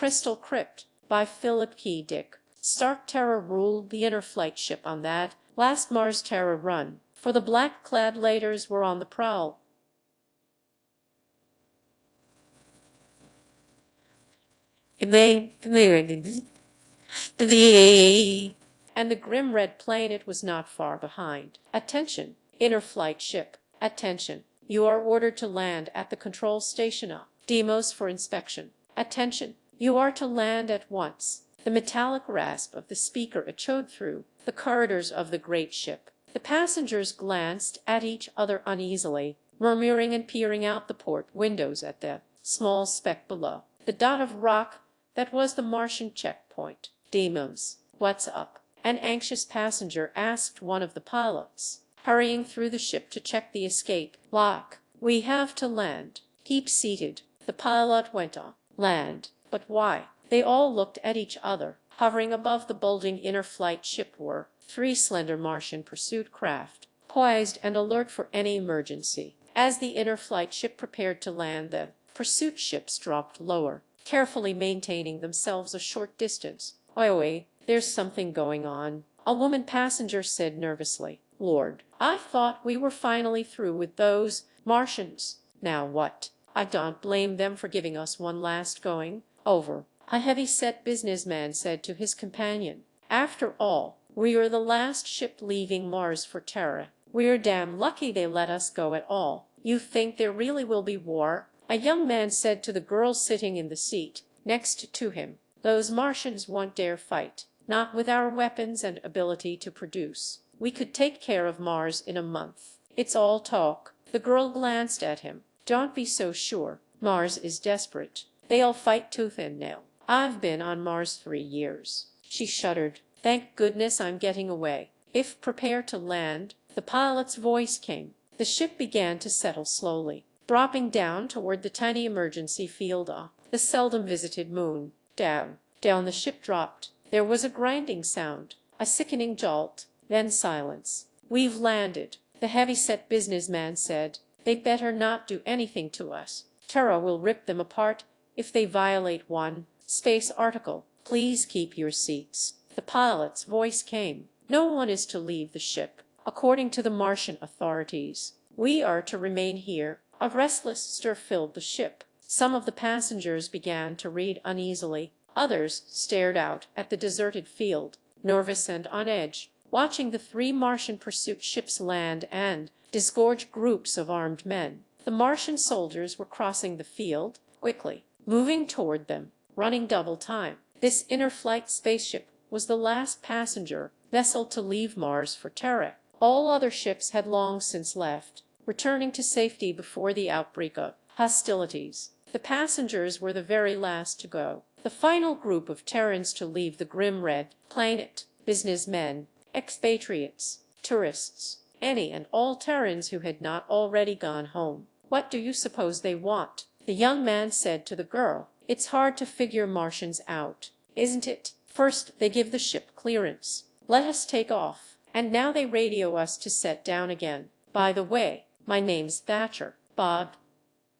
Crystal Crypt by Philip Kindred Dick. Stark terror ruled the inner flight ship on that last Mars terror run, for the black-clad laters were on the prowl. And the grim red planet was not far behind. Attention, inner flight ship. Attention, you are ordered to land at the control station Demos for inspection. Attention, you are to land at once. The metallic rasp of the speaker echoed through the corridors of the great ship. The passengers glanced at each other uneasily, murmuring and peering out the port windows at the small speck below. The dot of rock that was the Martian checkpoint. Demos, what's up? An anxious passenger asked one of the pilots, hurrying through the ship to check the escape lock. We have to land. Keep seated, the pilot went on. Land, but why? They all looked at each other. Hovering above the bulging inner flight ship were three slender Martian pursuit craft, poised and alert for any emergency. As the inner flight ship prepared to land, the pursuit ships dropped lower, carefully maintaining themselves a short distance. Oi, there's something going on, a woman passenger said nervously. Lord, I thought we were finally through with those Martians. Now what? I don't blame them for giving us one last going over, a heavy-set businessman said to his companion. After all, we're the last ship leaving Mars for Terra. We're damn lucky they let us go at all. You think there really will be war? A young man said to the girl sitting in the seat next to him. Those Martians won't dare fight, not with our weapons and ability to produce. We could take care of Mars in a month. It's all talk. The girl glanced at him. Don't be so sure. Mars is desperate. They'll fight tooth and nail. I've been on Mars 3 years. She shuddered. Thank goodness I'm getting away. If prepare to land, the pilot's voice came. The ship began to settle slowly, dropping down toward the tiny emergency field the seldom visited moon. Down the ship dropped. There was a grinding sound, a sickening jolt, then silence. We've landed, the heavy-set businessman said. They better not do anything to us. Terra will rip them apart if they violate one space article. Please keep your seats. The pilot's voice came. No one is to leave the ship, according to the Martian authorities. We are to remain here. A restless stir filled the ship. Some of the passengers began to read uneasily. Others stared out at the deserted field, nervous and on edge, watching the 3 Martian pursuit ships land and disgorge groups of armed men. The Martian soldiers were crossing the field quickly, moving toward them, running double time. This inner flight spaceship was the last passenger vessel to leave Mars for Terra. All other ships had long since left, returning to safety before the outbreak of hostilities. The passengers were the very last to go, the final group of Terrans to leave the grim red planet. Businessmen, expatriates, tourists, any and all Terrans who had not already gone home. What do you suppose they want? The young man said to the girl. It's hard to figure Martians out, isn't it? First they give the ship clearance, let us take off, and now they radio us to set down again. By the way, my name's Thatcher, Bob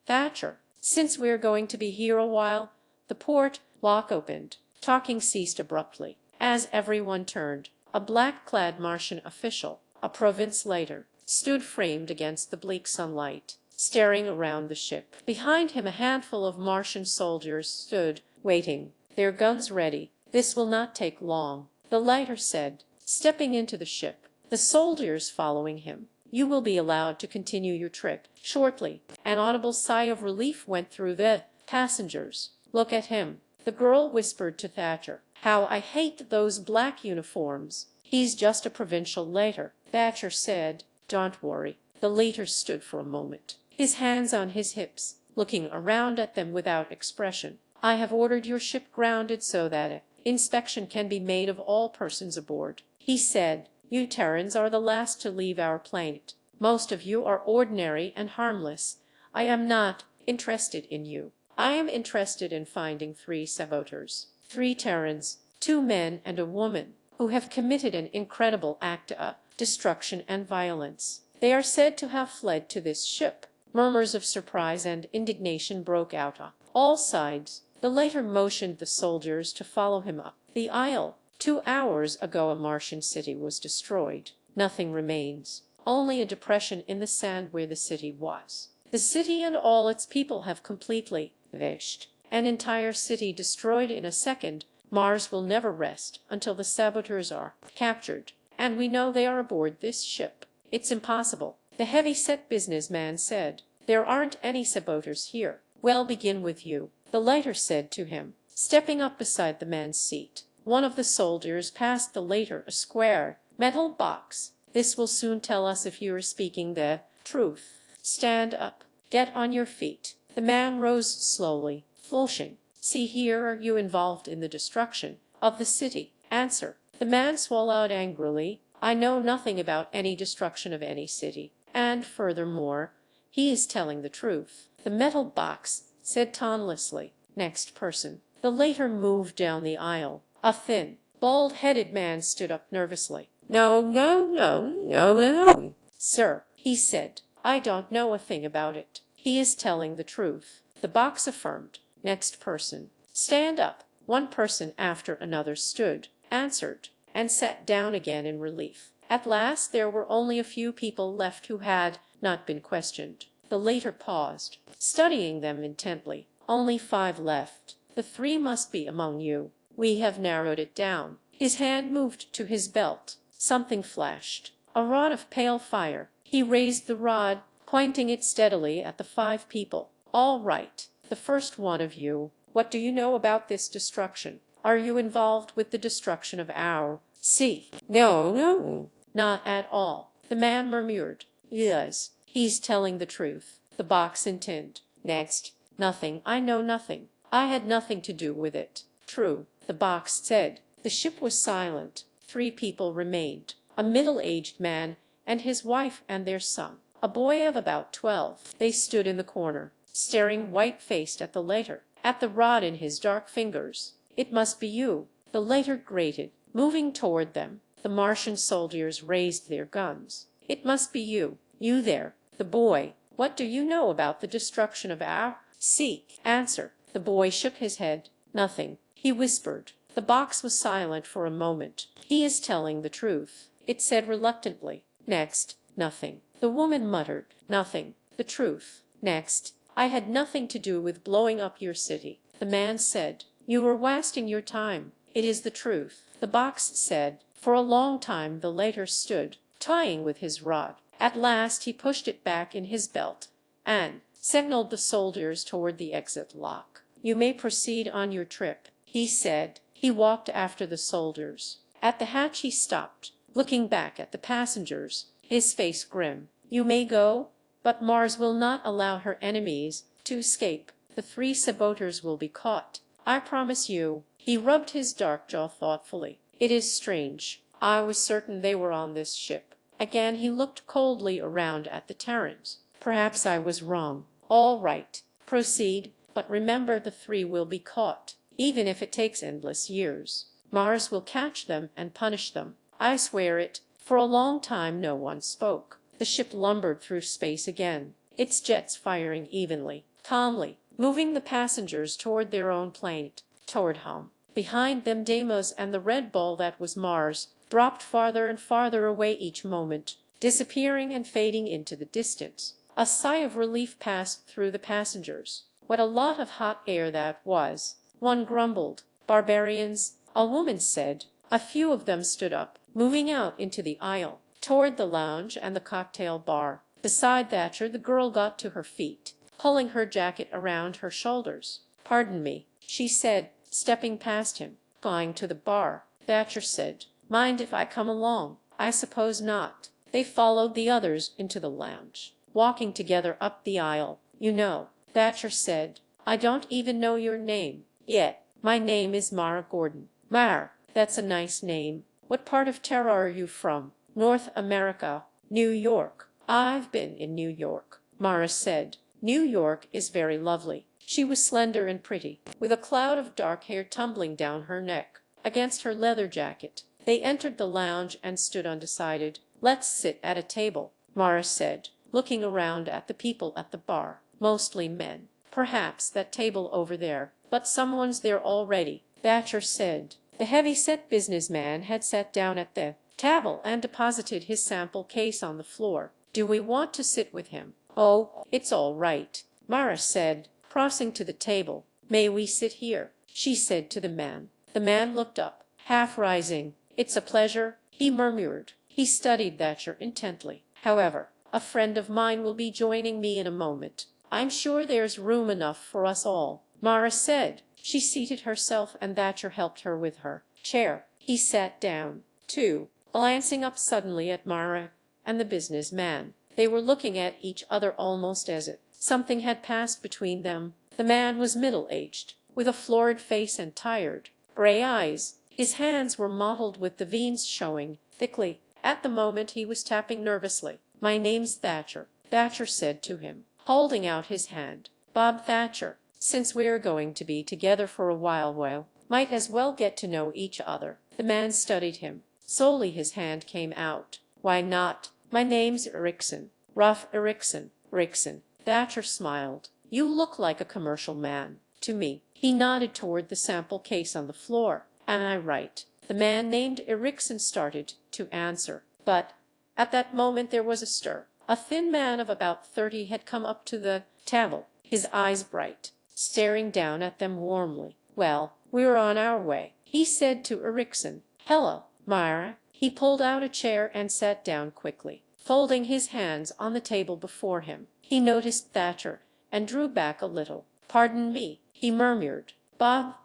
Thatcher. Since we're going to be here a while. The port lock opened. Talking ceased abruptly. As everyone turned, a black-clad Martian official, a province later, stood framed against the bleak sunlight, staring around the ship. Behind him a handful of Martian soldiers stood, waiting, their guns ready. This will not take long, the lighter said, stepping into the ship, the soldiers following him. You will be allowed to continue your trip shortly. An audible sigh of relief went through the passengers. Look at him, the girl whispered to Thatcher. How I hate those black uniforms. He's just a provincial later, Thatcher said. Don't worry. The later stood for a moment, his hands on his hips, looking around at them without expression. I have ordered your ship grounded so that inspection can be made of all persons aboard, he said. You Terrans are the last to leave our planet. Most of you are ordinary and harmless. I am not interested in you. I am interested in finding 3 saboteurs, 3 Terrans, 2 men and a woman, who have committed an incredible act of destruction and violence. They are said to have fled to this ship. Murmurs of surprise and indignation broke out on all sides. The later motioned the soldiers to follow him up the aisle. 2 hours ago a Martian city was destroyed. Nothing remains, only a depression in the sand where the city was. The city and all its people have completely vanished. An entire city destroyed in a second. Mars will never rest until the saboteurs are captured, and we know they are aboard this ship. It's impossible, the heavy-set businessman said. There aren't any saboteurs here. Well, begin with you, the later said to him, stepping up beside the man's seat. One of the soldiers passed the later a square metal box. This will soon tell us if you are speaking the truth. Stand up. Get on your feet. The man rose slowly, flushing. See here, are you involved in the destruction of the city? Answer. The man swallowed angrily. I know nothing about any destruction of any city, and furthermore, he is telling the truth. The metal box said tonelessly. Next person. The later moved down the aisle. A thin, bald-headed man stood up nervously. No, no, no, no, no. Sir, he said, I don't know a thing about it. He is telling the truth. The box affirmed. Next person. Stand up. One person after another stood, answered, and sat down again in relief. At last there were only a few people left who had not been questioned. The later paused, studying them intently. Only 5 left. The 3 must be among you. We have narrowed it down. His hand moved to his belt. Something flashed. A rod of pale fire. He raised the rod, pointing it steadily at the 5 people. All right. The first one of you. What do you know about this destruction? Are you involved with the destruction of our city? No, no. Not at all. The man murmured. Yes, he's telling the truth. The box intoned. Next. Nothing. I know nothing. I had nothing to do with it. True, the box said. The ship was silent. 3 people remained. A middle-aged man and his wife and their son. A boy of about 12. They stood in the corner, staring white-faced at the later, at the rod in his dark fingers. It must be you. The later grated, moving toward them. The Martian soldiers raised their guns. It must be you. You there. The boy. What do you know about the destruction of our city? Answer. The boy shook his head. Nothing. He whispered. The box was silent for a moment. He is telling the truth, it said reluctantly. Next. Nothing. The woman muttered. Nothing. The truth. Next. I had nothing to do with blowing up your city. The man said. You were wasting your time. It is the truth. The box said. For a long time the later stood, toying with his rod. At last he pushed it back in his belt, and signaled the soldiers toward the exit lock. You may proceed on your trip, he said. He walked after the soldiers. At the hatch he stopped, looking back at the passengers, his face grim. You may go, but Mars will not allow her enemies to escape. The 3 saboteurs will be caught. I promise you. He rubbed his dark jaw thoughtfully. It is strange. I was certain they were on this ship. Again he looked coldly around at the Terrans. Perhaps I was wrong. All right. Proceed, but remember the 3 will be caught, even if it takes endless years. Mars will catch them and punish them. I swear it. For a long time no one spoke. The ship lumbered through space again, its jets firing evenly, calmly, moving the passengers toward their own plane, toward home. Behind them Deimos and the red ball that was Mars dropped farther and farther away each moment, disappearing and fading into the distance. A sigh of relief passed through the passengers. What a lot of hot air that was, one grumbled. Barbarians, a woman said. A few of them stood up, moving out into the aisle, toward the lounge and the cocktail bar. Beside Thatcher the girl got to her feet, pulling her jacket around her shoulders. Pardon me, she said, stepping past him. Going to the bar, Thatcher said. Mind if I come along? I suppose not. They followed the others into the lounge, walking together up the aisle. You know, Thatcher said, I don't even know your name yet. My name is Mara Gordon. Mara, that's a nice name. What part of Terra are you from? North America. New York. I've been in New York, Mara said. New York is very lovely. She was slender and pretty, with a cloud of dark hair tumbling down her neck, against her leather jacket. They entered the lounge and stood undecided. Let's sit at a table, Mara said, looking around at the people at the bar, mostly men. Perhaps that table over there. but someone's there already, Thatcher said. The heavy-set businessman had sat down at the table and deposited his sample case on the floor. Do we want to sit with him? Oh, it's all right, Mara said, crossing to the table. May we sit here? She said to the man. The man looked up, half rising. It's a pleasure, he murmured. He studied Thatcher intently. However, a friend of mine will be joining me in a moment. I'm sure there's room enough for us all, Mara said. She seated herself and Thatcher helped her with her chair. He sat down, too, glancing up suddenly at Mara and the businessman. They were looking at each other almost as if something had passed between them. The man was middle-aged, with a florid face and tired, gray eyes. His hands were mottled with the veins showing thickly. At the moment he was tapping nervously. My name's Thatcher, Thatcher said to him, holding out his hand. Bob Thatcher. Since we're going to be together for a while, might as well get to know each other. The man studied him. Slowly his hand came out. Why not? My name's Erickson. Ruff Erickson. Erickson. Thatcher smiled. You look like a commercial man to me. He nodded toward the sample case on the floor. Am I right? The man named Erickson started to answer, but at that moment there was a stir. A thin man of about 30 had come up to the table, his eyes bright, staring down at them warmly. Well, we're on our way, he said to Erickson. Hello, Myra. He pulled out a chair and sat down quickly, folding his hands on the table before him. He noticed Thatcher and drew back a little. Pardon me, he murmured. Bob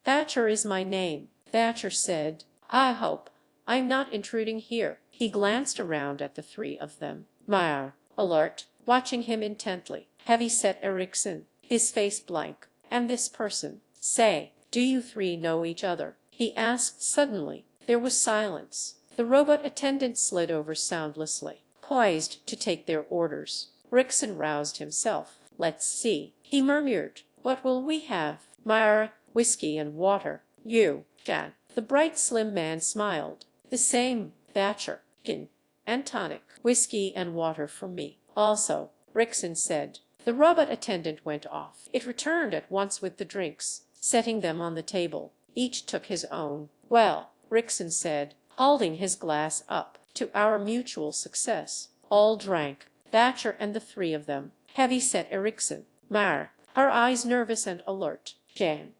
Thatcher is my name, Thatcher said. I hope I'm not intruding here. He glanced around at the three of them. Myra, alert, watching him intently. Heavy-set Erickson, his face blank. And this person. Say, do you three know each other? He asked suddenly. There was silence. The robot attendant slid over soundlessly, poised to take their orders. Erickson roused himself. Let's see, he murmured. What will we have? Myra, whiskey and water. You, Jan. The bright slim man smiled. The same, Thatcher. Gin and tonic. Whiskey and water for me. Also, Erickson said. The robot attendant went off. It returned at once with the drinks, setting them on the table. Each took his own. Well, Erickson said, holding his glass up, to our mutual success. All drank, Thatcher and the three of them. Heavy-set Erickson. Myra, her eyes nervous and alert. Jan,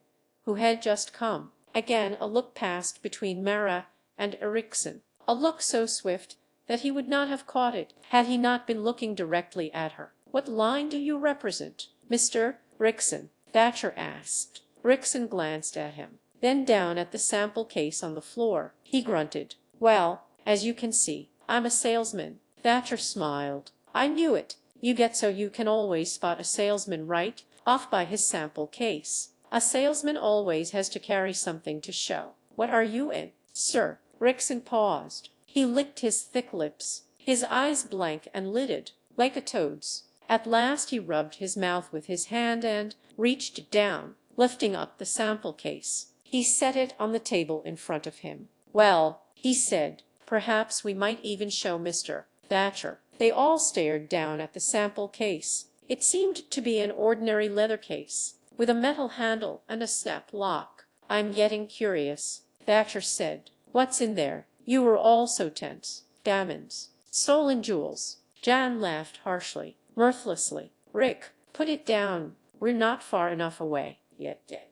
who had just come. Again a look passed between Myra and Erickson, a look so swift that he would not have caught it had he not been looking directly at her. What line do you represent, Mr. Erickson? Thatcher asked. Erickson glanced at him, then down at the sample case on the floor. He grunted. Well, as you can see, I'm a salesman. Thatcher smiled. I knew it. You get so you can always spot a salesman right off by his sample case. A salesman always has to carry something to show. What are you in, sir? Erickson paused. He licked his thick lips, his eyes blank and lidded, like a toad's. At last he rubbed his mouth with his hand and reached down, lifting up the sample case. He set it on the table in front of him. Well, he said, perhaps we might even show Mr. Thatcher. They all stared down at the sample case. It seemed to be an ordinary leather case, with a metal handle and a snap lock. I'm getting curious, Thatcher said. What's in there? You were all so tense. Diamonds. Stolen jewels. Jan laughed harshly, mirthlessly. Rick, put it down. We're not far enough away yet.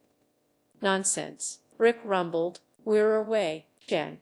Nonsense, Rick rumbled. We're away, Jan.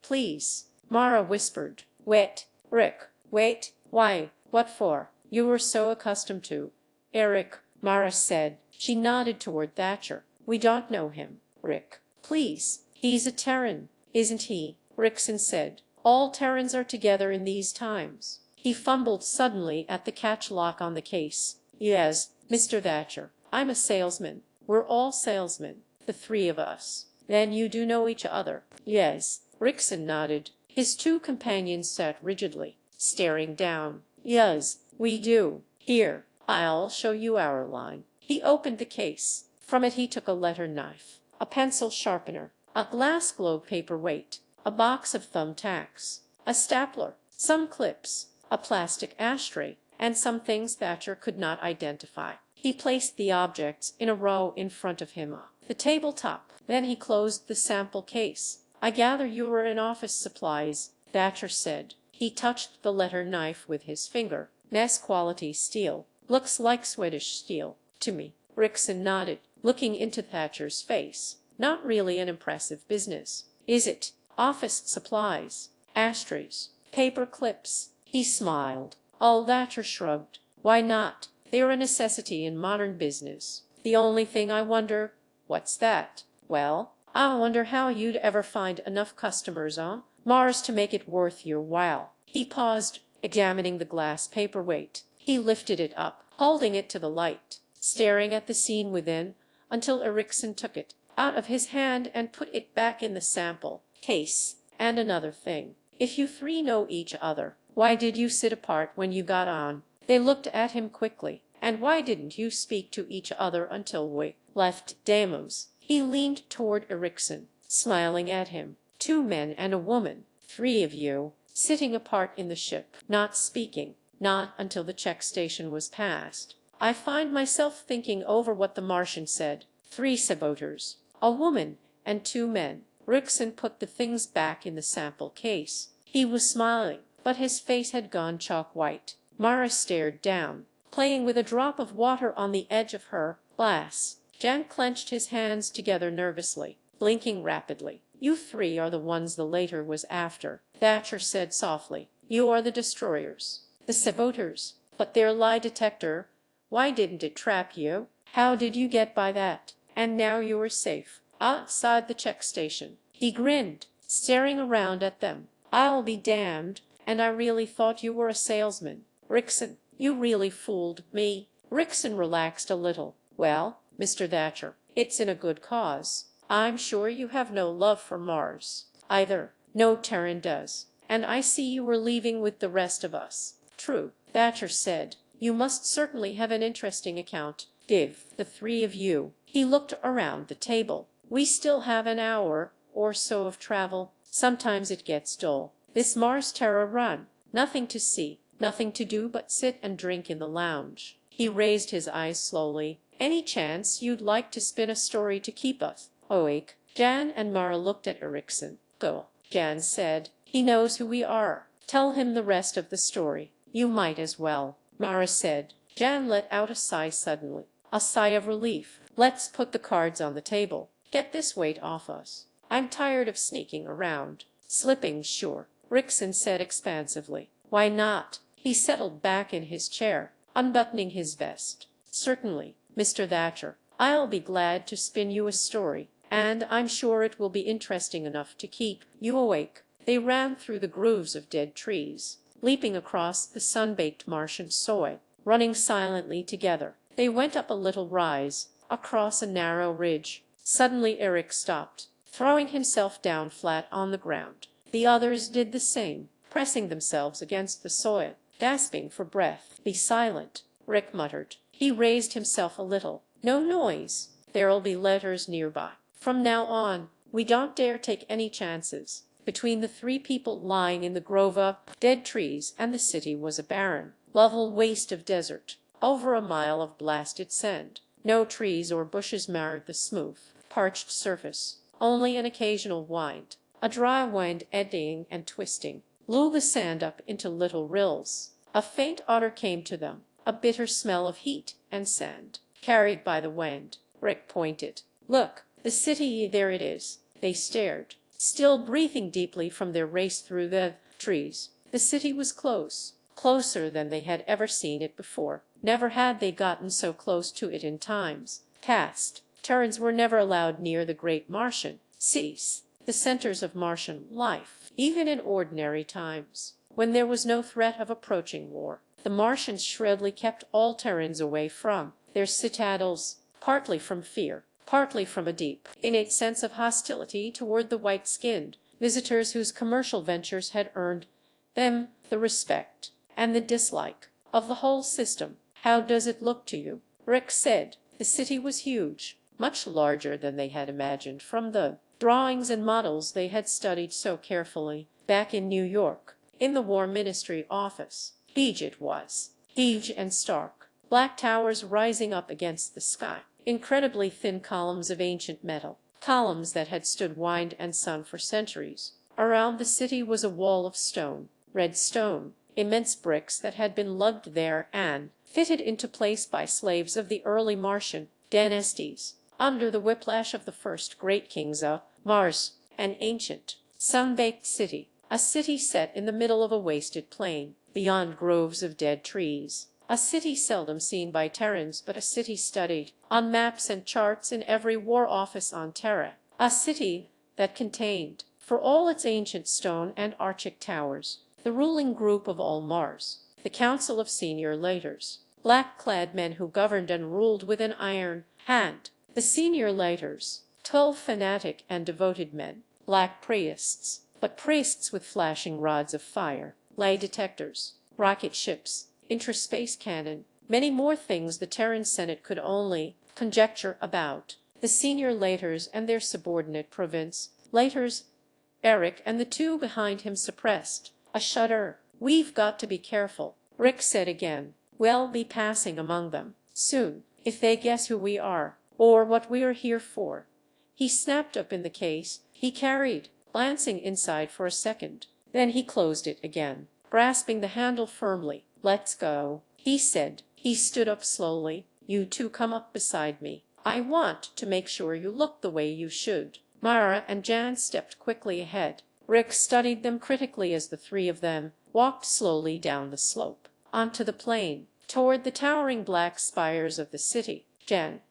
Please, Mara whispered. Wait, Rick, wait. Why, what for? You were so accustomed to Eric, Mara said. She nodded toward Thatcher. We don't know him, Rick. Please, he's a Terran, isn't he? Erickson said. All Terrans are together in these times. He fumbled suddenly at the catch lock on the case. Yes, Mr. Thatcher. I'm a salesman. We're all salesmen, the three of us. Then you do know each other? Yes. Erickson nodded. His two companions sat rigidly, staring down. Yes, we do. Here, I'll show you our line. He opened the case. From it he took a letter knife, a pencil sharpener, a glass globe paperweight, a box of thumbtacks, a stapler, some clips, a plastic ashtray, and some things Thatcher could not identify. He placed the objects in a row in front of him on the tabletop. Then he closed the sample case. "I gather you were in office supplies," Thatcher said. He touched the letter knife with his finger. "Nice quality steel. Looks like Swedish steel to me." Rickson nodded, looking into Thatcher's face. "Not really an impressive business, is it? Office supplies, ashtrays, paper clips." He smiled. Thatcher shrugged. "Why not? They're a necessity in modern business. The only thing I wonder—" "What's that?" "Well, I wonder how you'd ever find enough customers on Mars to make it worth your while." He paused, examining the glass paperweight. He lifted it up, holding it to the light, staring at the scene within, until Ericsson took it out of his hand and put it back in the sample case. "And another thing. If you three know each other, why did you sit apart when you got on?" They looked at him quickly. "And why didn't you speak to each other until we left Deimos?" He leaned toward Ericsson, smiling at him. "Two men and a woman, three of you, sitting apart in the ship, not speaking, not until the check station was passed. I find myself thinking over what the Martian said. 3 saboteurs, a woman, and 2 men." Ericsson put the things back in the sample case. He was smiling, but his face had gone chalk white. Mara stared down, playing with a drop of water on the edge of her glass. Jan clenched his hands together nervously, blinking rapidly. "You 3 are the ones the later was after," Thatcher said softly. "You are the destroyers. The saboteurs. But their lie detector, why didn't it trap you? How did you get by that? And now you are safe outside the check station." He grinned, staring around at them. "I'll be damned. And I really thought you were a salesman. Rickson, you really fooled me." Rickson relaxed a little. "Well, Mr. Thatcher, it's in a good cause. I'm sure you have no love for Mars either. No Terran does. And I see you were leaving with the rest of us." "True," Thatcher said. "You must certainly have an interesting account. Give the 3 of you." He looked around the table. "We still have an hour or so of travel. Sometimes it gets dull. This Mars Terra run. Nothing to see, nothing to do but sit and drink in the lounge." He raised his eyes slowly. "Any chance you'd like to spin a story to keep us awake?" Jan and Mara looked at Ericsson. "Go," Jan said. "He knows who we are. Tell him the rest of the story." "You might as well," Mara said. Jan let out a sigh suddenly, a sigh of relief. "Let's put the cards on the table. Get this weight off us. I'm tired of sneaking around." "Slipping, sure," Rickson said expansively. "Why not?" He settled back in his chair, unbuttoning his vest. "Certainly, Mr. Thatcher. I'll be glad to spin you a story, and I'm sure it will be interesting enough to keep you awake." They ran through the grooves of dead trees, leaping across the sun-baked Martian soil, running silently together. They went up a little rise, across a narrow ridge. Suddenly Eric stopped, throwing himself down flat on the ground. The others did the same, pressing themselves against the soil, gasping for breath. "Be silent," Rick muttered. He raised himself a little. "No noise. There'll be letters nearby. From now on, we don't dare take any chances." Between the 3 people lying in the grove of dead trees and the city was a barren, level waste of desert, over a mile of blasted sand. No trees or bushes marred the smooth, parched surface. Only an occasional wind, a dry wind eddying and twisting, blew the sand up into little rills. A faint odor came to them, a bitter smell of heat and sand, carried by the wind. Rick pointed. "Look, the city, there it is." They stared, still breathing deeply from their race through the trees. The city was close, closer than they had ever seen it before. Never had they gotten so close to it in times past. Terrans were never allowed near the great Martian cities, the centers of Martian life, even in ordinary times, when there was no threat of approaching war. The Martians shrewdly kept all Terrans away from their citadels, partly from fear, partly from a deep, innate sense of hostility toward the white-skinned visitors whose commercial ventures had earned them the respect and the dislike of the whole system. "How does it look to you?" Rick said. The city was huge, much larger than they had imagined from the drawings and models they had studied so carefully back in New York, in the War Ministry office. Huge it was, huge and stark, black towers rising up against the sky, incredibly thin columns of ancient metal, columns that had stood wind and sun for centuries. Around the city was a wall of stone, red stone, immense bricks that had been lugged there and fitted into place by slaves of the early Martian dynasties, under the whiplash of the first great kings of Mars, an ancient, sun-baked city, a city set in the middle of a wasted plain, beyond groves of dead trees, a city seldom seen by Terrans, but a city studied on maps and charts in every war office on Terra, a city that contained, for all its ancient stone and archic towers, the ruling group of all Mars, the council of senior leiters, black-clad men who governed and ruled with an iron hand. The senior leiters, 12 fanatic and devoted men, black priests, but priests with flashing rods of fire, lay detectors, rocket ships, interspace cannon, many more things the Terran Senate could only conjecture about. The senior leiters and their subordinate province leiters, Eric and the two behind him suppressed a shudder. "We've got to be careful," Rick said again. "We'll be passing among them soon. If they guess who we are, or what we're here for." He snapped open the case he carried, glancing inside for a second. Then he closed it again, grasping the handle firmly. "Let's go," he said. He stood up slowly. "You two come up beside me. I want to make sure you look the way you should." Mara and Jan stepped quickly ahead. Rick studied them critically as the three of them walked slowly down the slope, onto the plain, toward the towering black spires of the city. "Jan,"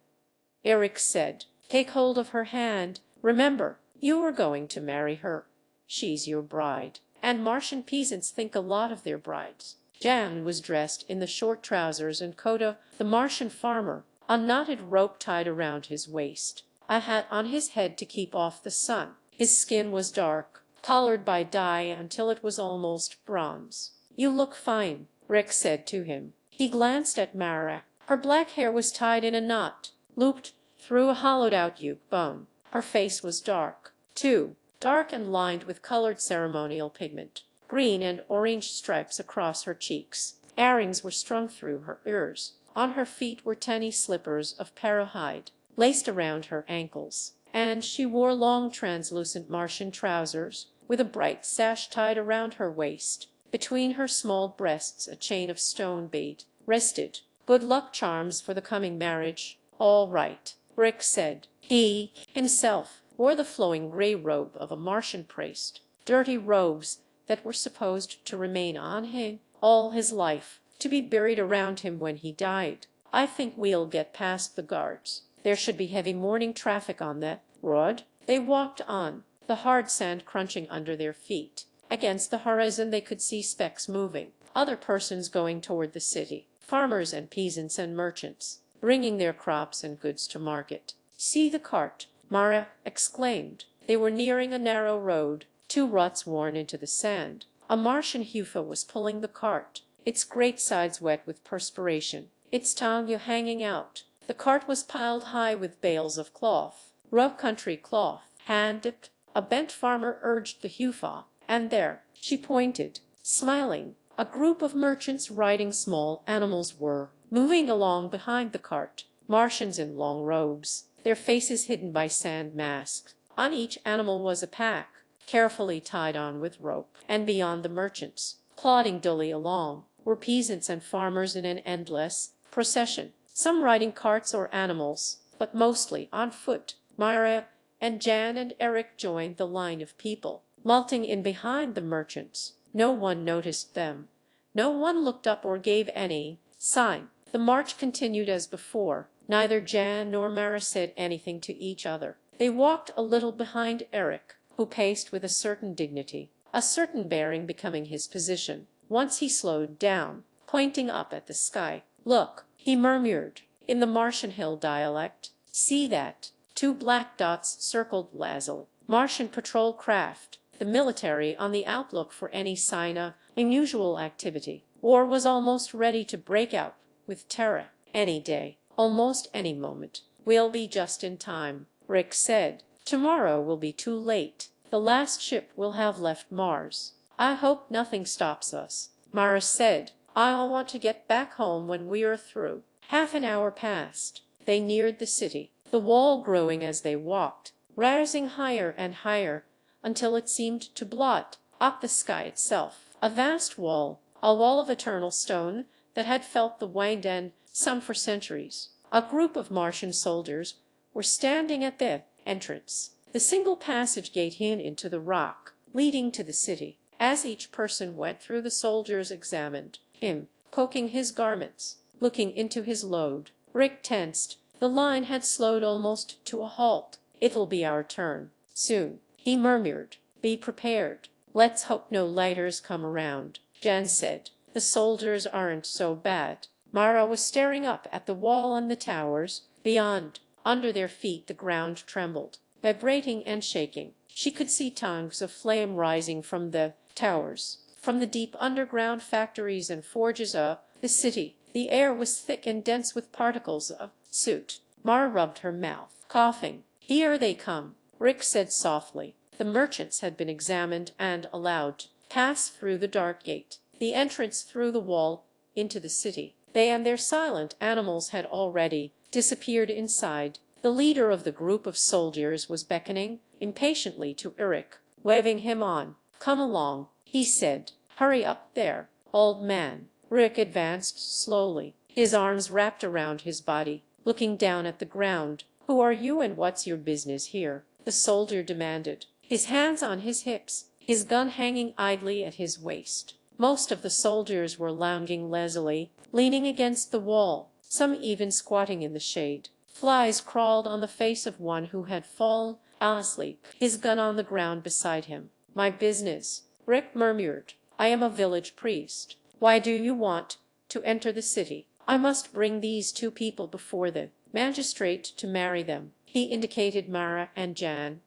Eric said, "take hold of her hand. Remember, you are going to marry her. She's your bride, and Martian peasants think a lot of their brides." Jan was dressed in the short trousers and coat of the Martian farmer, a knotted rope tied around his waist, a hat on his head to keep off the sun. His skin was dark, colored by dye until it was almost bronze. "You look fine," Rick said to him. He glanced at Mara. Her black hair was tied in a knot, looped through a hollowed-out uke bone. Her face was dark, too, dark and lined with colored ceremonial pigment, green and orange stripes across her cheeks. Earrings were strung through her ears. On her feet were tiny slippers of paro hide, laced around her ankles, and she wore long translucent Martian trousers, with a bright sash tied around her waist. Between her small breasts a chain of stone bead rested. Good luck charms for the coming marriage. "All right," Rick said. He himself wore the flowing gray robe of a Martian priest, dirty robes that were supposed to remain on him all his life, to be buried around him when he died. "I think we'll get past the guards. There should be heavy morning traffic on that road." They walked on, the hard sand crunching under their feet. Against the horizon they could see specks moving, other persons going toward the city, farmers and peasants and merchants, bringing their crops and goods to market. "See the cart," Mara exclaimed. They were nearing a narrow road, two ruts worn into the sand. A Martian Hufa was pulling the cart, its great sides wet with perspiration, its tongue hanging out. The cart was piled high with bales of cloth, rough country cloth, hand-dipped. A bent farmer urged the Hufa, and there, she pointed, smiling, a group of merchants riding small animals were moving along behind the cart, Martians in long robes, their faces hidden by sand masks. On each animal was a pack, carefully tied on with rope, and beyond the merchants, plodding dully along, were peasants and farmers in an endless procession, some riding carts or animals, but mostly on foot. Myra and Jan and Eric joined the line of people, melting in behind the merchants. No one noticed them. No one looked up or gave any sign. The march continued as before. Neither Jan nor Mara said anything to each other. They walked a little behind Eric, who paced with a certain dignity, a certain bearing becoming his position. Once he slowed down, pointing up at the sky. "Look," he murmured, in the Martian hill dialect. "See that?" Two black dots circled lazily. Martian patrol craft, the military on the outlook for any sign of unusual activity. War was almost ready to break out with Terra. Any day, almost any moment. "We'll be just in time," Rick said. "Tomorrow will be too late. The last ship will have left Mars." "I hope nothing stops us," Mara said. I'll want to get back home when we are through." Half an hour passed. They neared the city, the wall growing as they walked, rising higher and higher, until it seemed to blot up the sky itself. A vast wall, a wall of eternal stone that had felt the wind and sun for centuries. A group of Martian soldiers were standing at the entrance, the single passage gate hid into the rock, leading to the city. As each person went through, the soldiers examined him, poking his garments, looking into his load. Rick tensed. The line had slowed almost to a halt. "It'll be our turn soon," he murmured. "Be prepared." "Let's hope no lighters come around," Jan said. "The soldiers aren't so bad." Mara was staring up at the wall and the towers beyond. Under their feet the ground trembled, vibrating and shaking. She could see tongues of flame rising from the towers, from the deep underground factories and forges of the city. The air was thick and dense with particles of soot. Mara rubbed her mouth, coughing. "Here they come," Rick said softly. The merchants had been examined and allowed to pass through the dark gate, the entrance through the wall into the city. They and their silent animals had already disappeared inside. The leader of the group of soldiers was beckoning impatiently to Eric, waving him on. "Come along," he said. "Hurry up there, old man." Rick advanced slowly, his arms wrapped around his body, looking down at the ground. "Who are you and what's your business here?" the soldier demanded, his hands on his hips, his gun hanging idly at his waist. Most of the soldiers were lounging lazily, leaning against the wall, some even squatting in the shade. Flies crawled on the face of one who had fallen asleep, his gun on the ground beside him. "My business," Rick murmured. "I am a village priest." "Why do you want to enter the city?" "I must bring these two people before the magistrate to marry them." He indicated Mara and Jan,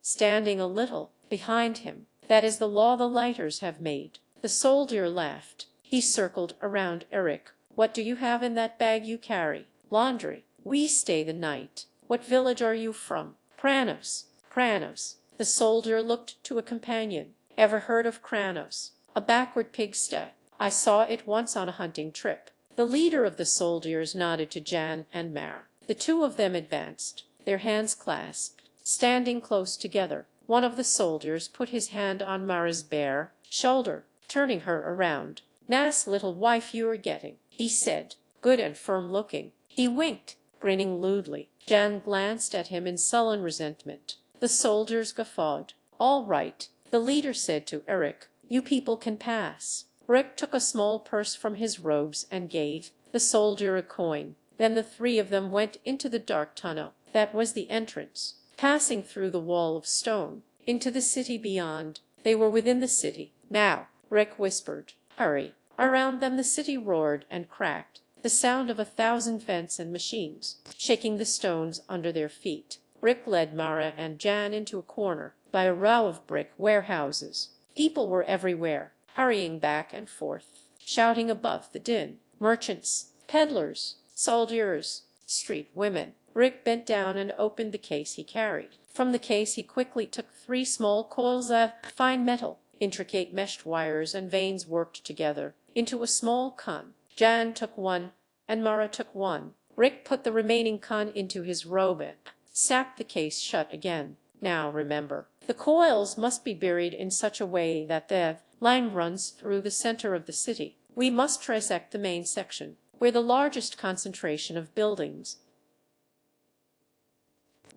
standing a little behind him. "That is the law the lighters have made." The soldier laughed. He circled around Eric. "What do you have in that bag you carry?" "Laundry. We stay the night." "What village are you from?" "Kranos." "Kranos." The soldier looked to a companion. "Ever heard of Kranos?" "A backward pigsty. I saw it once on a hunting trip." The leader of the soldiers nodded to Jan and Mara. The two of them advanced, their hands clasped, standing close together. One of the soldiers put his hand on Mara's bare shoulder, turning her around. "Nice little wife you're getting," he said. "Good and firm looking." He winked, grinning lewdly. Jan glanced at him in sullen resentment. The soldiers guffawed. "All right," the leader said to Eric. "You people can pass." Rick took a small purse from his robes and gave the soldier a coin. Then the three of them went into the dark tunnel that was the entrance, passing through the wall of stone into the city beyond. They were within the city now. Rick whispered, "Hurry." Around them the city roared and cracked, the sound of 1,000 vents and machines, shaking the stones under their feet. Rick led Mara and Jan into a corner by a row of brick warehouses. People were everywhere, hurrying back and forth, shouting above the din. Merchants, peddlers, soldiers, street women. Rick bent down and opened the case he carried. From the case he quickly took 3 small coils of fine metal, intricate meshed wires and veins worked together into a small con. Jan took one and Mara took one. Rick put the remaining con into his robe and snapped the case shut again. "Now remember, the coils must be buried in such a way that the line runs through the center of the city. We must trisect the main section, where the largest concentration of buildings.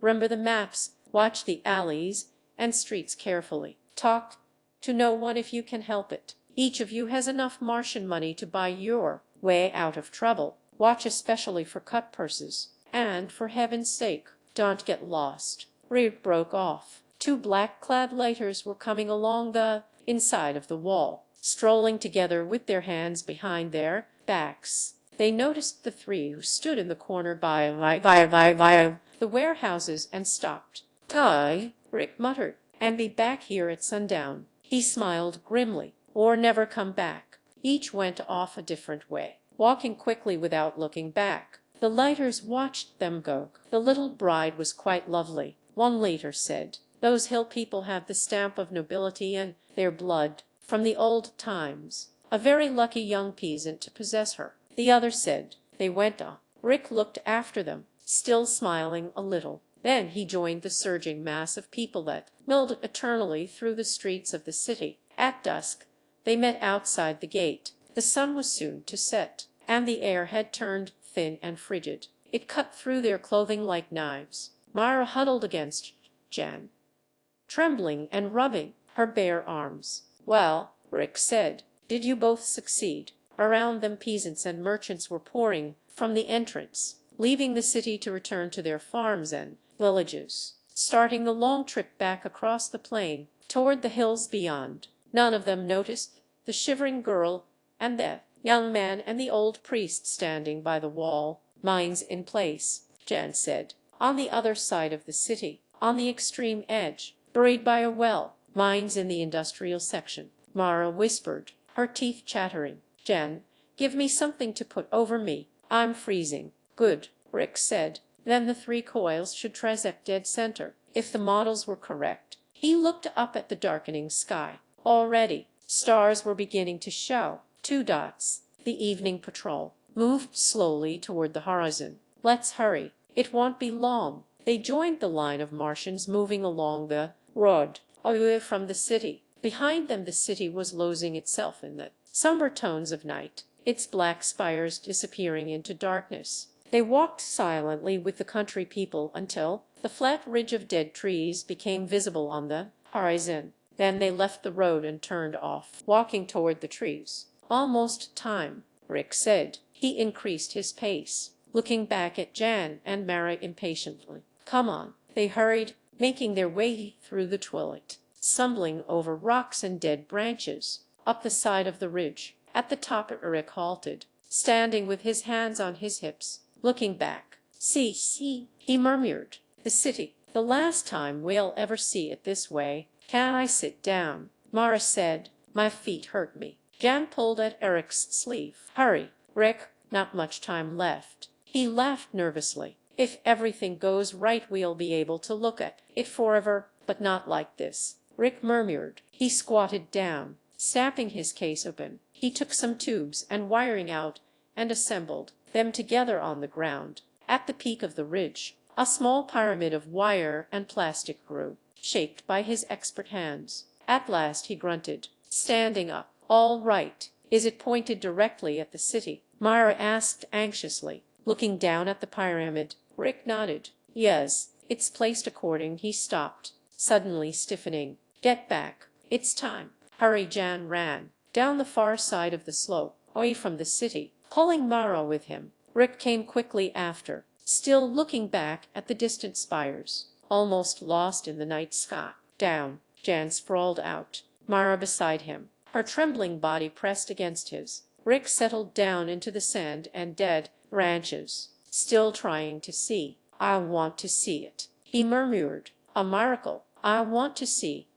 Remember the maps, watch the alleys and streets carefully. Talk to no one if you can help it. Each of you has enough Martian money to buy your way out of trouble. Watch especially for cut purses. And for heaven's sake, don't get lost." Rick broke off. 2 black-clad lighters were coming along the inside of the wall, strolling together with their hands behind their backs. They noticed the 3 who stood in the corner by the warehouses and stopped. "Die," Rick muttered, "and be back here at sundown." He smiled grimly. "Or never come back." Each went off a different way, walking quickly without looking back. The lighters watched them go. "The little bride was quite lovely," one leader said. "Those hill people have the stamp of nobility in their blood from the old times." A very lucky young peasant to possess her, the other said. They went on. Rick looked after them, still smiling a little. Then he joined the surging mass of people that milled eternally through the streets of the city. At dusk, they met outside the gate. The sun was soon to set, and the air had turned thin and frigid. It cut through their clothing like knives. Myra huddled against Jan, trembling and rubbing her bare arms. "Well," Rick said, "did you both succeed?" Around them peasants and merchants were pouring from the entrance, leaving the city to return to their farms and villages, starting the long trip back across the plain toward the hills beyond. None of them noticed the shivering girl and the young man and the old priest standing by the wall. "Mines in place," Jan said. "On the other side of the city, on the extreme edge, buried by a well. Mines in the industrial section," Mara whispered, her teeth chattering. "Jan, give me something to put over me. I'm freezing." "Good," Rick said. Then the 3 coils should transect dead center, if the models were correct. He looked up at the darkening sky. Already, stars were beginning to show. 2 dots. The evening patrol moved slowly toward the horizon. "Let's hurry. It won't be long." They joined the line of Martians moving along the road away from the city. Behind them the city was losing itself in the somber tones of night, its black spires disappearing into darkness. They walked silently with the country people until the flat ridge of dead trees became visible on the horizon. Then they left the road and turned off, walking toward the trees. "Almost time," Rick said. He increased his pace, looking back at Jan and Mara impatiently. "Come on." They hurried, making their way through the twilight, stumbling over rocks and dead branches, up the side of the ridge. At the top Rick halted, standing with his hands on his hips, looking back. See, he murmured. "The city. The last time we'll ever see it this way." "Can I sit down?" Mara said. "My feet hurt me." Jan pulled at Eric's sleeve. "Hurry, Rick, not much time left." He laughed nervously. "If everything goes right we'll be able to look at it forever, but not like this," Rick murmured. He squatted down, snapping his case open. He took some tubes and wiring out and assembled them together on the ground. At the peak of the ridge, a small pyramid of wire and plastic grew, shaped by his expert hands. At last he grunted, standing up. "All right. Is it pointed directly at the city?" Myra asked anxiously, looking down at the pyramid. Rick nodded. "Yes, it's placed according." He stopped, suddenly stiffening. "Get back. It's time." "Hurry." Jan ran down the far side of the slope, away from the city, pulling Mara with him. Rick came quickly after, still looking back at the distant spires, almost lost in the night sky. "Down." Jan sprawled out, Mara beside him, her trembling body pressed against his. Rick settled down into the sand and dead branches, still trying to see. "I want to see it," he murmured. "A miracle. I want to see."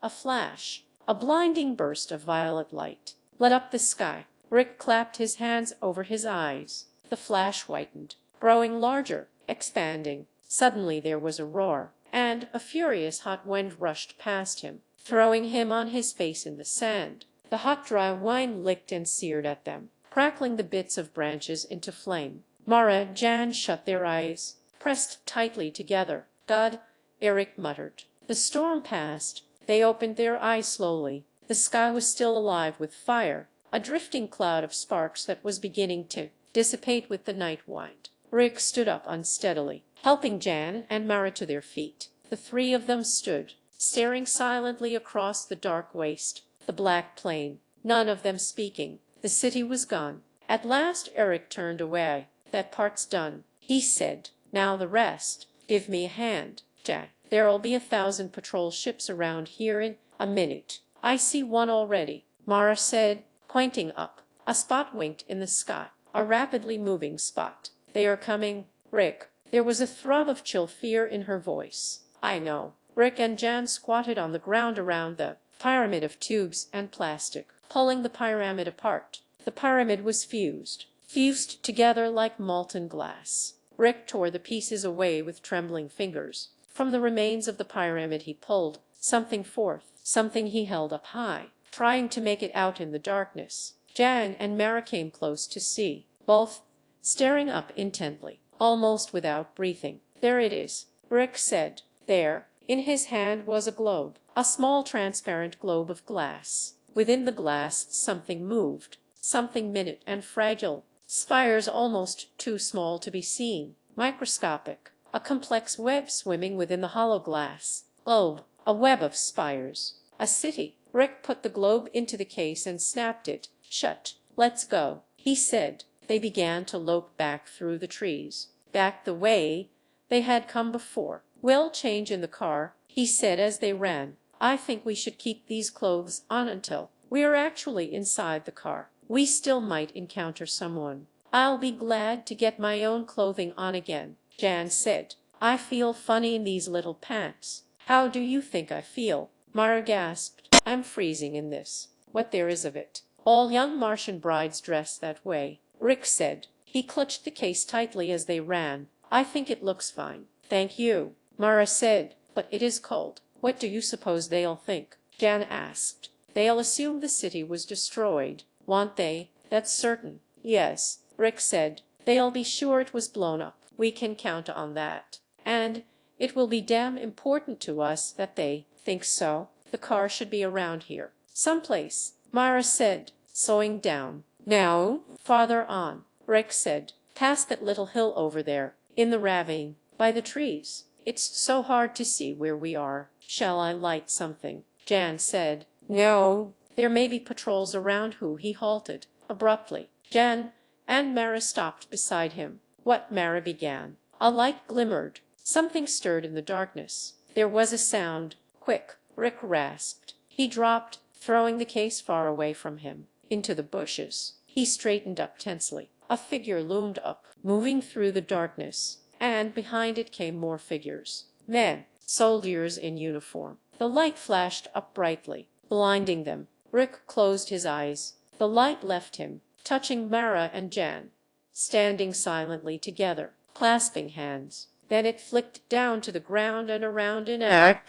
A flash, a blinding burst of violet light, lit up the sky. Rick clapped his hands over his eyes. The flash whitened, growing larger, expanding. Suddenly there was a roar, and a furious hot wind rushed past him, throwing him on his face in the sand. The hot dry wind licked and seared at them, crackling the bits of branches into flame. Mara and Jan shut their eyes, pressed tightly together. "God," Eric muttered. The storm passed. They opened their eyes slowly. The sky was still alive with fire, a drifting cloud of sparks that was beginning to dissipate with the night wind. Rick stood up unsteadily, helping Jan and Mara to their feet. The 3 of them stood, staring silently across the dark waste, the black plain, none of them speaking. The city was gone. At last Eric turned away. "That part's done," he said. "Now the rest. Give me a hand, Jan. There'll be 1,000 patrol ships around here in a minute." "I see one already," Mara said, pointing up. A spot winked in the sky, a rapidly moving spot. "They are coming, Rick." There was a throb of chill fear in her voice. "I know." Rick and Jan squatted on the ground around the pyramid of tubes and plastic, pulling the pyramid apart. The pyramid was fused together like molten glass. Rick tore the pieces away with trembling fingers. From the remains of the pyramid he pulled something forth, something he held up high, trying to make it out in the darkness. Jan and Mara came close to see, both staring up intently, almost without breathing. There it is, Rick said. There. In his hand was a globe, a small transparent globe of glass. Within the glass something moved, something minute and fragile, spires almost too small to be seen, microscopic, a complex web swimming within the hollow glass globe, a web of spires. A city. Rick put the globe into the case and snapped it shut. Let's go, he said. They began to lope back through the trees, back the way they had come before. We'll change in the car, he said as they ran. I think we should keep these clothes on until we are actually inside the car. We still might encounter someone. I'll be glad to get my own clothing on again, Jan said. I feel funny in these little pants. How do you think I feel? Mara gasped. I'm freezing in this. What there is of it. All young Martian brides dress that way, Rick said. He clutched the case tightly as they ran. I think it looks fine. Thank you, Mara said, but it is cold. What do you suppose they'll think? Jan asked. They'll assume the city was destroyed, won't they? That's certain. Yes, Rick said. They'll be sure it was blown up. We can count on that. And it will be damn important to us that they think so. The car should be around here. Someplace, Mara said, slowing down. Now, farther on, Rick said. Past that little hill over there, in the ravine, by the trees. It's so hard to see where we are. Shall I light something? Jan said. No, there may be patrols around. He halted abruptly. Jan and Mara stopped beside him. What? Mara began. A light glimmered. Something stirred in the darkness. There was a sound. Quick, Rick rasped. He dropped, throwing the case far away from him, into the bushes. He straightened up tensely. A figure loomed up, moving through the darkness, and behind it came more figures. Men, soldiers in uniform. The light flashed up brightly, blinding them. Rick closed his eyes. The light left him, touching Mara and Jan, standing silently together, clasping hands. Then it flicked down to the ground and around in a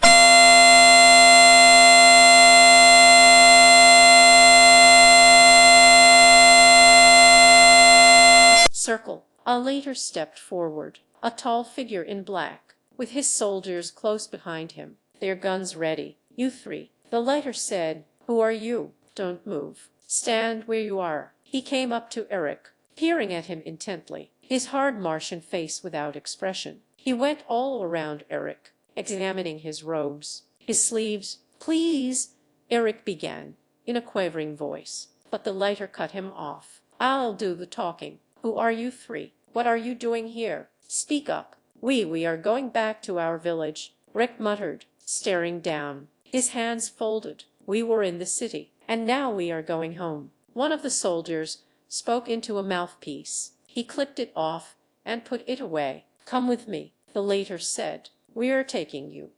circle. A later stepped forward, a tall figure in black, with his soldiers close behind him, their guns ready. You three, the lighter said. Who are you? Don't move. Stand where you are. He came up to Eric, peering at him intently, his hard Martian face without expression. He went all around Eric, examining his robes, his sleeves. Please, Eric began, in a quavering voice, but the lighter cut him off. I'll do the talking. Who are you three? What are you doing here? Speak up. We are going back to our village, Rick muttered, staring down, his hands folded. We were in the city, and now we are going home. One of the soldiers spoke into a mouthpiece. He clipped it off and put it away. Come with me, the later said. We are taking you.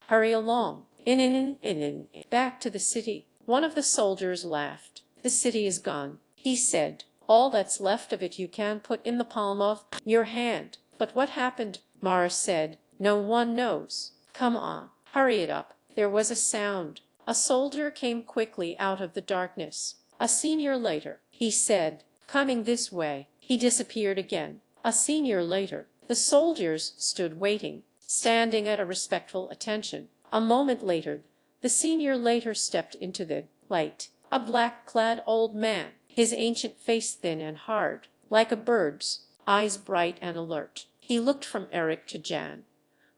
Hurry along. In. Back to the city. One of the soldiers laughed. The city is gone, he said. All that's left of it you can put in the palm of your hand. But what happened? Mara said. No one knows. Come on, hurry it up. There was a sound. A soldier came quickly out of the darkness. A senior later, he said. Coming this way. He disappeared again. A senior later. The soldiers stood waiting, standing at a respectful attention. A moment later, the senior later stepped into the light. A black-clad old man, his ancient face thin and hard, like a bird's, eyes bright and alert. He looked from Eric to Jan.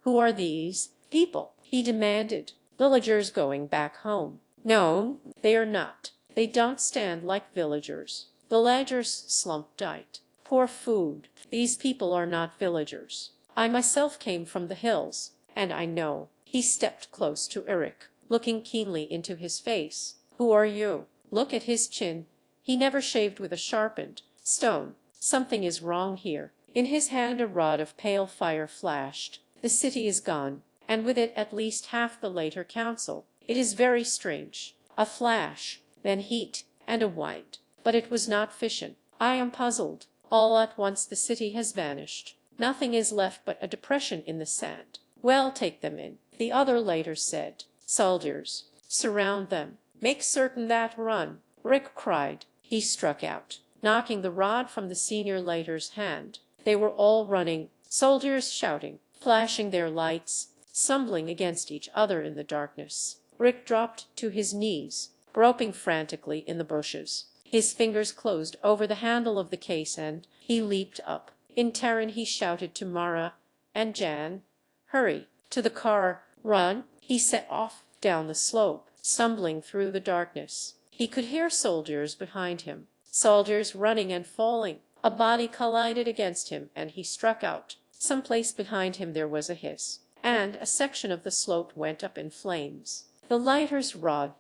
Who are these people? He demanded. Villagers going back home. No, they are not. They don't stand like villagers. Villagers slumped diet. Poor food. These people are not villagers. I myself came from the hills, and I know. He stepped close to Eric, looking keenly into his face. Who are you? Look at his chin. He never shaved with a sharpened stone. Something is wrong here. In his hand a rod of pale fire flashed. The city is gone, and with it at least half the later council. It is very strange. A flash, then heat, and a wind. But it was not fission. I am puzzled. All at once the city has vanished. Nothing is left but a depression in the sand. Well, take them in, the other later said. Soldiers, surround them. Make certain that run, Rick cried. He struck out, knocking the rod from the senior later's hand. They were all running, soldiers shouting, flashing their lights, stumbling against each other in the darkness. Rick dropped to his knees, groping frantically in the bushes. His fingers closed over the handle of the case and he leaped up. In Terran he shouted to Mara and Jan, "Hurry, to the car, run!" He set off down the slope, stumbling through the darkness. He could hear soldiers behind him, soldiers running and falling. A body collided against him and he struck out. Someplace behind him there was a hiss, and a section of the slope went up in flames. The lighter's rod.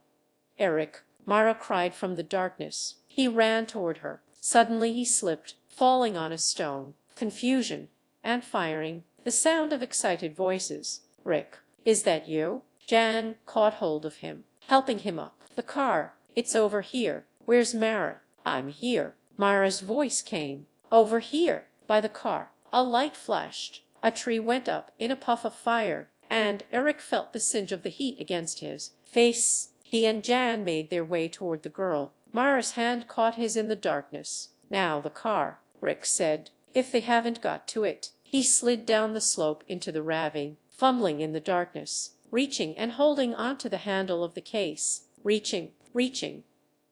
Eric, Mara cried from the darkness. He ran toward her. Suddenly he slipped, falling on a stone. Confusion and firing. The sound of excited voices. "Rick, is that you?" Jan caught hold of him, helping him up. "The car. It's over here." "Where's Mara?" "I'm here." Mara's voice came. "Over here, by the car." A light flashed. A tree went up in a puff of fire, and Eric felt the singe of the heat against his face. He and Jan made their way toward the girl. Mara's hand caught his in the darkness. "Now the car," Rick said. "If they haven't got to it." He slid down the slope into the ravine, fumbling in the darkness, reaching and holding onto the handle of the case. Reaching.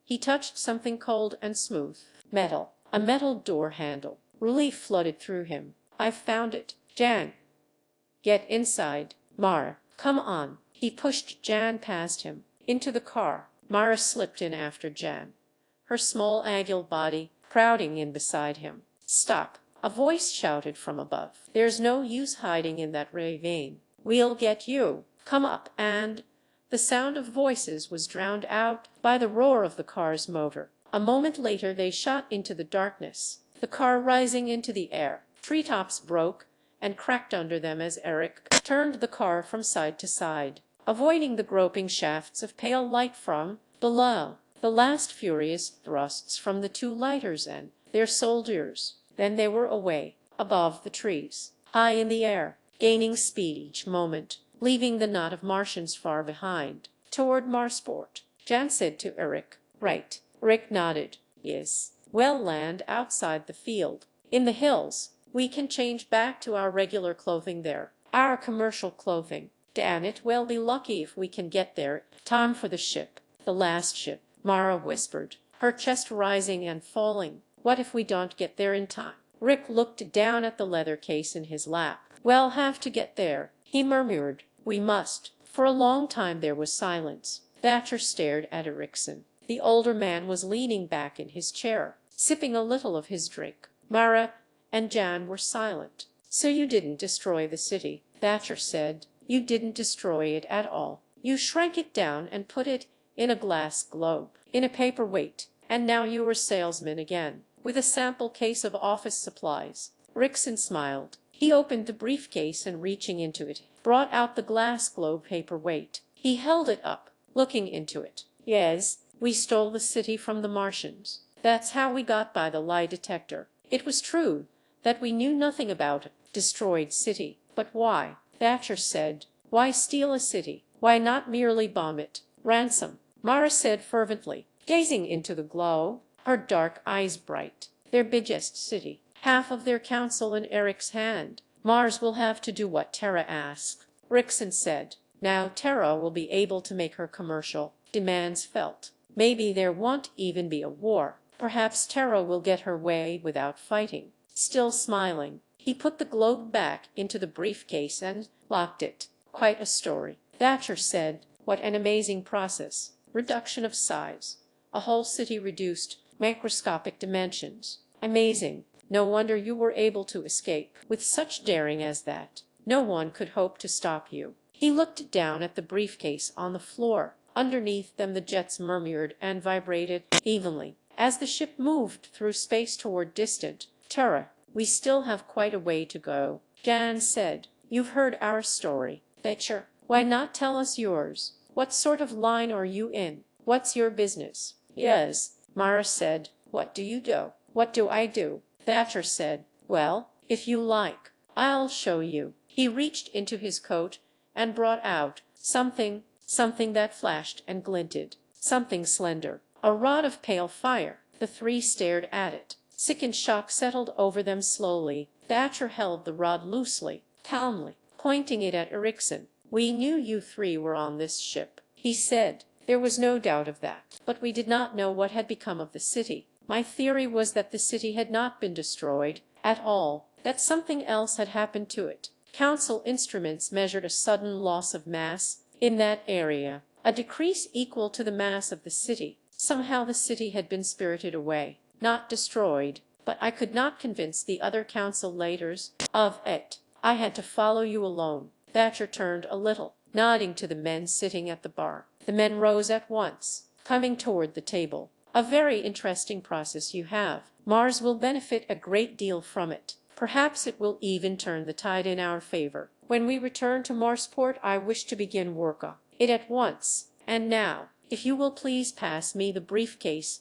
He touched something cold and smooth. Metal. A metal door handle. Relief flooded through him. "I've found it. Jan, get inside." "Mara, come on." He pushed Jan past him, into the car. Mara slipped in after Jan, her small agile body crowding in beside him. "Stop," a voice shouted from above. "There's no use hiding in that ravine. We'll get you. Come up," and the sound of voices was drowned out by the roar of the car's motor. A moment later they shot into the darkness, the car rising into the air. Treetops broke and cracked under them as Eric turned the car from side to side, avoiding the groping shafts of pale light from below. The last furious thrusts from the two lighters and their soldiers. Then they were away, above the trees, high in the air, gaining speed each moment, leaving the knot of Martians far behind, toward Marsport. Jan said to Eric, "Right." Rick nodded. "Yes. We'll land outside the field, in the hills. We can change back to our regular clothing there, our commercial clothing. Damn it, we'll be lucky if we can get there. Time for the ship." "The last ship," Mara whispered, her chest rising and falling. "What if we don't get there in time?" Rick looked down at the leather case in his lap. "We'll have to get there," he murmured. "We must." For a long time there was silence. Thatcher stared at Erickson. The older man was leaning back in his chair, sipping a little of his drink. Mara and Jan were silent. "So you didn't destroy the city," Thatcher said. "You didn't destroy it at all. You shrank it down and put it in a glass globe, in a paperweight, and now you're a salesman again, with a sample case of office supplies." Rickson smiled. He opened the briefcase and reaching into it, brought out the glass globe paperweight. He held it up, looking into it. "Yes, we stole the city from the Martians. That's how we got by the lie detector. It was true that we knew nothing about a destroyed city. But why?" Thatcher said. "Why steal a city? Why not merely bomb it? Ransom." Mara said fervently, gazing into the glow, her dark eyes bright. "Their biggest city, half of their council in Eric's hand. Mars will have to do what Terra asks." Rickson said. "Now Terra will be able to make her commercial demands felt. Maybe there won't even be a war. Perhaps Terra will get her way without fighting." Still smiling, he put the globe back into the briefcase and locked it. "Quite a story," Thatcher said. "What an amazing process. Reduction of size. A whole city reduced, microscopic dimensions. Amazing. No wonder you were able to escape with such daring as that. No one could hope to stop you." He looked down at the briefcase on the floor. Underneath them the jets murmured and vibrated evenly as the ship moved through space toward distant Terra. "We still have quite a way to go," Jan said. "You've heard our story, Thatcher. Why not tell us yours? What sort of line are you in? What's your business?" "Yes," Mara said. "What do you do?" "What do I do?" Thatcher said. "Well, if you like, I'll show you." He reached into his coat and brought out something that flashed and glinted, something slender, a rod of pale fire. The three stared at it. Sickened shock settled over them slowly. Thatcher held the rod loosely, calmly, pointing it at Ericsson. "We knew you three were on this ship," he said. "There was no doubt of that. But we did not know what had become of the city. My theory was that the city had not been destroyed at all, that something else had happened to it. Council instruments measured a sudden loss of mass in that area, a decrease equal to the mass of the city. Somehow the city had been spirited away, not destroyed. But I could not convince the other council leaders of it. I had to follow you alone." Thatcher turned a little, nodding to the men sitting at the bar. The men rose at once, coming toward the table. "A very interesting process you have. Mars will benefit a great deal from it. Perhaps it will even turn the tide in our favor. When we return to Marsport I wish to begin work on it at once. And now, if you will please pass me the briefcase."